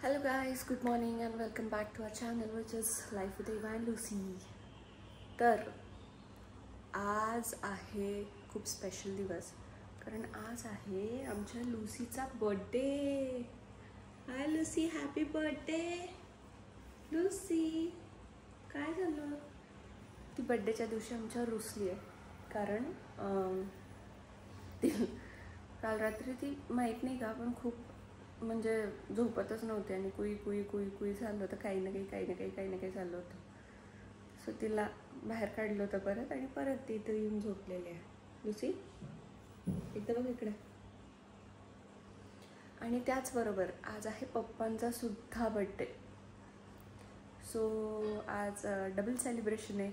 Hello guys, good morning and welcome back to our channel which is Life with Eva and Lucy. तर आज आहे खूप special दिवस कारण आज आहे आमच्या लुसीचा बर्थडे. हाय लुसी, हॅपी बर्थडे. लुसी काय झालं? ती बर्थडेच्या दिवशी आमच्यावर रुसली आहे कारण काल रात्री ती माहीत नाही का पण खूप म्हणजे झोपतच नव्हते आणि कुई कुई कुई कुई चाललं होतं. काही ना काही चाललं होतं. सो तिला बाहेर काढलं होतं परत आणि परत ती इथं येऊन झोपलेली आहे. लुसी एकदा बघ इकडे. आणि त्याचबरोबर आज आहे पप्पांचा सुद्धा बर्थडे. सो आज डबल सेलिब्रेशन आहे.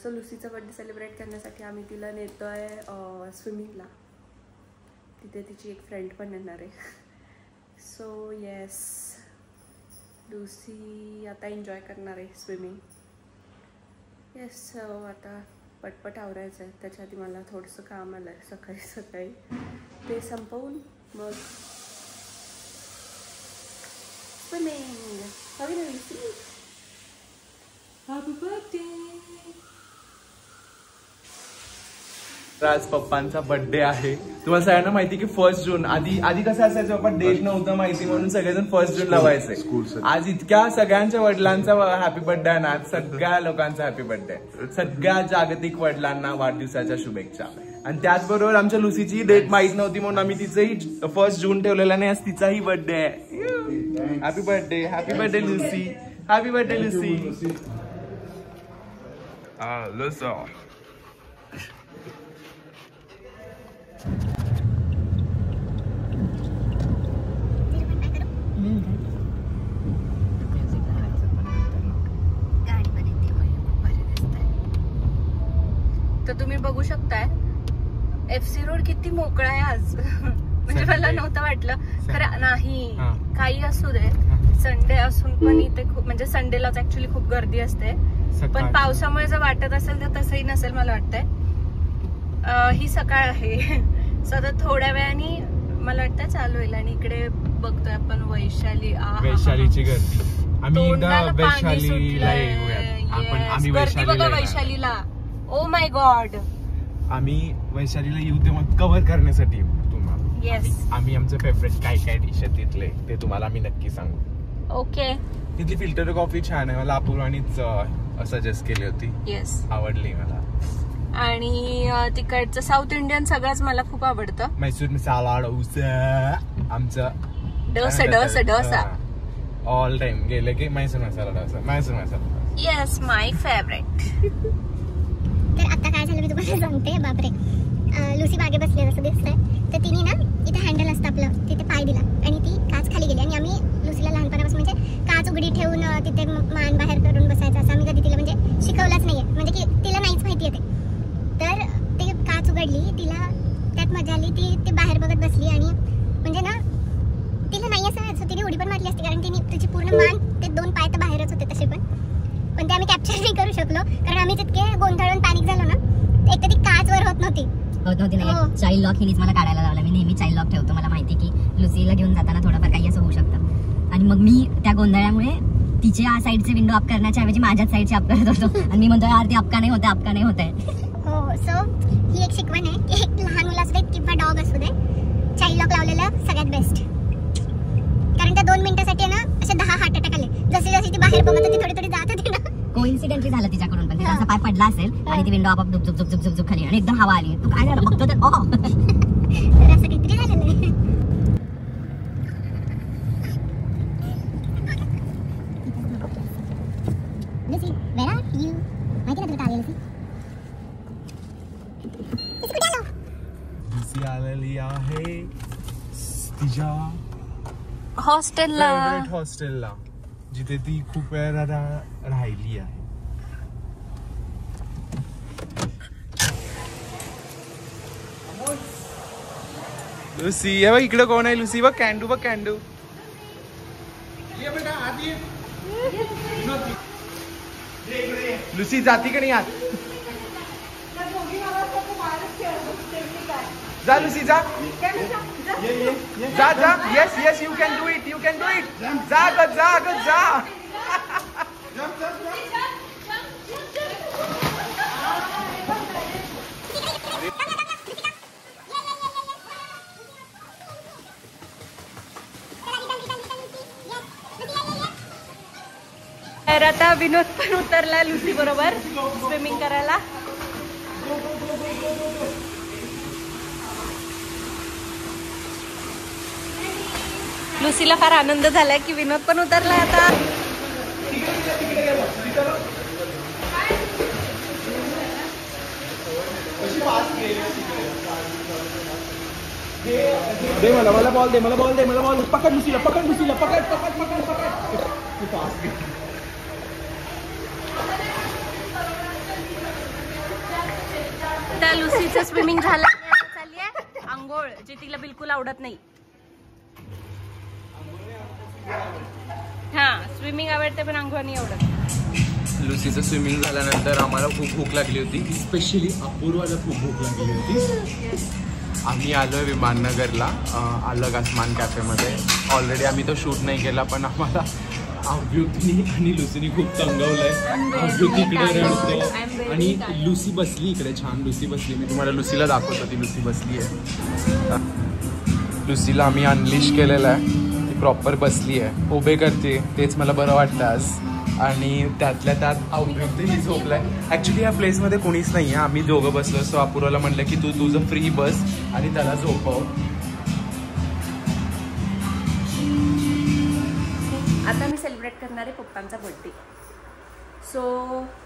सो लुसीचा बर्थडे सेलिब्रेट करण्यासाठी आम्ही तिला नेतो आहे स्विमिंगला. तिथे तिची एक फ्रेंड पण येणार आहे. सो येस, लुसी आता एन्जॉय करणार आहे स्विमिंग. येस, सो आता पटपट आवरायचं आहे. त्याच्या आधी मला थोडंसं काम आलं आहे सकाळी ते संपवून मग स्विमिंग. हवी ना लुसी? Happy birthday. आज पप्पांचा बर्थडे आहे. तुम्हाला सगळ्यांना माहिती की 1 जून आधी कसं असायचं, आपण डेट नव्हतं माहिती म्हणून सगळेजण 1 जूनला व्हायचे. आज इतक्या सगळ्यांच्या वडिलांचा हॅपी बर्थडे आहे ना. आज सगळ्या लोकांचा हॅपी बर्थडे. सगळ्या जागतिक वडिलांना वाढदिवसाच्या शुभेच्छा. आणि त्याचबरोबर आमच्या लुसीची डेट माहित नव्हती म्हणून आम्ही तिचंही 1 जून ठेवलेला नाही. आज तिचाही बर्थडे आहे. Happy birthday Lucy. Happy birthday Lucy. तर तुम्ही बघू शकताय FC रोड किती मोकळा आहे आज. म्हणजे मला नव्हतं वाटलं खरं. नाही काही असू दे, संडे असून पण इथे खूप म्हणजे संडेलाच ऍक्च्युली खूप गर्दी असते. पण पावसामुळे जर वाटत असेल तर तसंही नसेल मला वाटतंय. ही सकाळ आहे. सतत थोड्या वेळाने मला वाटतं चालू होईल. आणि इकडे बघतोय आपण वैशालीची गर्दी. वैशालीला ओ माय गॉड. आम्ही वैशालीला येऊ तेव्हा कव्हर करण्यासाठी तुम्हाला. येस, आम्ही आमचं फेवरेट काय डिश आहे तिथले ते तुम्हाला आम्ही नक्की सांगू. ओके. तिथली फिल्टर कॉफी छान आहे. मला अपूर्वानीच सजेस्ट केली होती. येस, आवडली मला. आणि तिकडचं साऊथ इंडियन सगळंच मला खूप आवडतं. मैसूर मसाला डोसा, आमचं डोसा ऑल टाइम गेले की मैसूर मसाला डोसा. येस, माय फेवरेट. तर आता काय झालं मी तुम्हाला सांगते. बापरे, लुसी मागे बसली असं दिसतंय. तर तिने ना इथे हँडल असतं आपलं, तिथे पाय दिला आणि ती काच खाली गेली. आणि आम्ही लुसीला लहानपणापासून म्हणजे काच उघडी ठेवून तिथे मान बाहेर करून बसायचं असं आम्ही कधी तिला म्हणजे शिकवलंच नाहीये. म्हणजे की तिला नाहीच माहिती येते. तर ते काच उघडली, तिला त्यात मजा आली. ती ते बाहेर बघत बसली आणि म्हणजे ना तिला नाही असं तिने उडी पण मारली असती कारण तिने तिची पूर्ण मान ते 2 पाय तर बाहेरच होते तसे. पण ते आम्ही कॅप्चर नाही करू शकलो कारण आम्ही तितके गोंधळून पॅनिक झालो ना. एक तर ती काच वर होत नव्हती. नाही. चाइल्ड लॉक हिनेच मला काढायला लावला. मी नेहमी चाइल्ड लॉक ठेवतो. मला माहिती की लुसीला घेऊन जाताना थोडंफार काही असं होऊ शकतं. आणि मग मी त्या गोंधळामुळे तिच्या साईडचे विंडो अप करण्याच्या ऐवजी माझ्याच साईडचे अप करत होतो. आणि मी म्हणतो यार ते अपका नाही होत. हो, सो ही एक शिकवण आहे की एक लहान मुलं असू दे किंवा डॉग असू दे, चाइल्ड लॉक लावलेलं सगळ्यात बेस्ट. कारण त्या 2 मिनिटासाठी ना असे 10 हार्ट अटॅक आले. जशी ती बाहेर बघत होती थोडी जात होती ना. कोइन्सिडेंटली झालं तिच्याकडून. पण तिचा असा पाय पडला असेल आणि ती विंडो आपोआप झुक खाली आणि एकदम हवा आली. तू काय झालं बघतो तर असं काहीतरी झालेलं आहे. Lucy, where are you? माहिती ना तुला काय आलेलं? लुसी आलेली आहे तिच्या हॉस्टेलला जिथे ती खूप वेळा राहिली आहे. लुसी हे बघ इकडे कोण आहे. लुसी बघ कॅन्डू. लुसी जाती का नाही आत? जा लुसी जा जा जा. Yes yes you can do it, you can do it. जा ग जा ग जा. तर आता विनोद पण उतरला लुसी बरोबर स्विमिंग करायला. लुसीला फार आनंद झालाय की विनोद पण उतरलाय आता. दे मला बॉल दे, मला बॉल दे, मला बॉल. पकड लुसीला, पकड लुसीला, पकड पकड पकड पकड. त्या लुसीचं स्विमिंग झालं चालली आहे आंघोळ, जे तिला बिलकुल आवडत नाही. हा स्विमिंग आवडते पण आंघोळ नाही आवडत. लुसीचं स्विमिंग झाल्यानंतर आम्हाला खूप भूक लागली होती, स्पेशली अपूर्वाला खूप भूक लागली होती. आम्ही आलोय विमाननगरला अलग आसमान कॅफेमध्ये. ऑलरेडी आम्ही तो शूट नाही केला, पण आम्हाला अव्युक्तीनी आणि लुसीनी खूप तंगवलंय. अव्युक्ती इकडे रडतो आणि लुसी बसली इकडे, छान लुसी बसली. मी तुम्हाला लुसीला दाखवतो, ती लुसी बसली आहे. लुसीला आम्ही अनलिश केलेलं आहे, ती प्रॉपर बसली आहे, उभे करते. तेच मला बरं वाटतं आज. आणि त्यातल्या त्यात अव्युक्तीही झोपलाय. ॲक्च्युली या प्लेसमध्ये कोणीच नाही आहे, आम्ही दोघं बसलो असतो. अपूर्वाला म्हटलं की तू तुझं फ्री बस आणि त्याला झोपव. आता मी सेलिब्रेट करणार आहे पप्पांचा बर्थडे. सो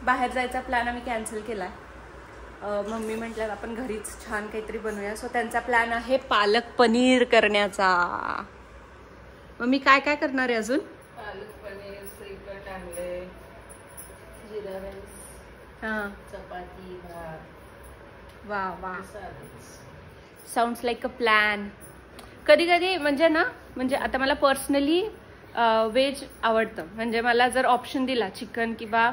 बाहेर जायचा प्लॅन आम्ही कॅन्सल केला आहे. मम्मी म्हटलं आपण घरीच छान काहीतरी बनवूया. सो त्यांचा प्लॅन आहे पालक पनीर करण्याचा. मम्मी काय काय करणार आहे अजून? पालक पनीर, श्रीखंड आणले, जिरा राईस, हां चपाती, भात. वा वा, साधंच. Sounds like a plan. कधी कधी म्हणजे ना, म्हणजे आता मला पर्सनली व्हेज आवडतं. म्हणजे मला जर ऑप्शन दिला चिकन किंवा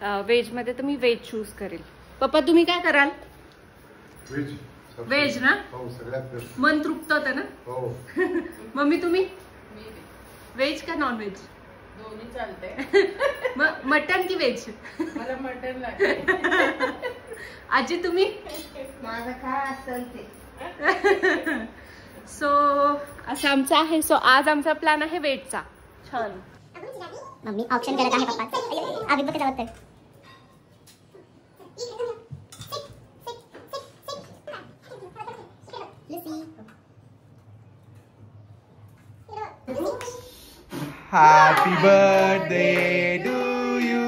व्हेजमध्ये तर मी व्हेज चूज करेल. पप्पा तुम्ही काय कराल? व्हेज ना, मन तृप्त होतं ना. मम्मी तुम्ही व्हेज का नॉन व्हेज? दोन्ही चालते. मटन की व्हेज? मला मटन लागते. आजी तुम्ही? माझं काय असेल ते. सो असं आमचं आहे. सो आज आमचा प्लॅन आहे व्हेजचा. छान. मम्मी ऑप्शन करत आहे पप्पा. आधी बघ जावत Happy birthday to you.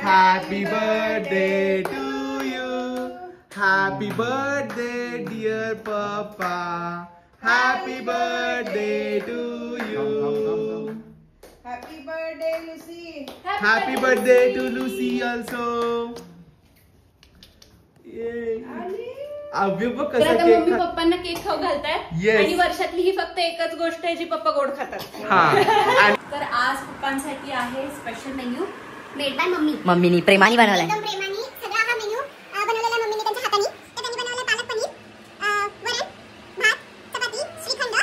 Happy birthday to you. Happy birthday dear Papa. Happy birthday to you. Happy birthday, Lucy. Happy birthday to Lucy also. Yay. अव्यू बघ तर कसं आता केक मम्मी पप्पांना केक खाऊ घालताय. Yes. आणि वर्षातली ही फक्त एकच गोष्ट आहे जी पप्पा गोड खातात. हा. तर आज पप्पांसाठी आहे special menu made by mummy. मम्मीनी प्रेमाने बनवलाय. एकदम प्रेमाने सगळा हा मेन्यू बनवलेला मम्मीने त्यांच्या हाताने. तर त्यांनी बनवलं पालक पनीर, वरण, भात, चपाती, श्रीखंड,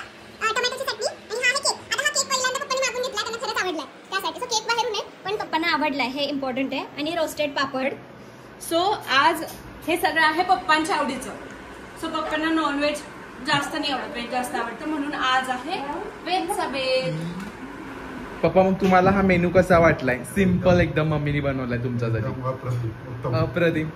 टोमॅटोची चटणी आणि हा आहे केक. आता हा केक पहिल्यांदा पप्पांनी मागून घेतला, त्यांना खरंच आवडलाय त्यासाठी. सो केक बाहेरून आहे पण पप्पांना आवडलाय हे इम्पॉर्टंट आहे. आणि रोस्टेड पापड. सो आज हे सगळं आहे पप्पांच्या आवडीचं. सो पप्पांना नॉनव्हेज जास्त नाही आवडत, व्हेज जास्त आवडतं, म्हणून आज आहे व्हेजचा बेत. पप्पा मग तुम्हाला हा मेनू कसा वाटलाय? सिम्पल एकदम मम्मीने बनवलाय तुमच्यासाठी. अप्रतिम.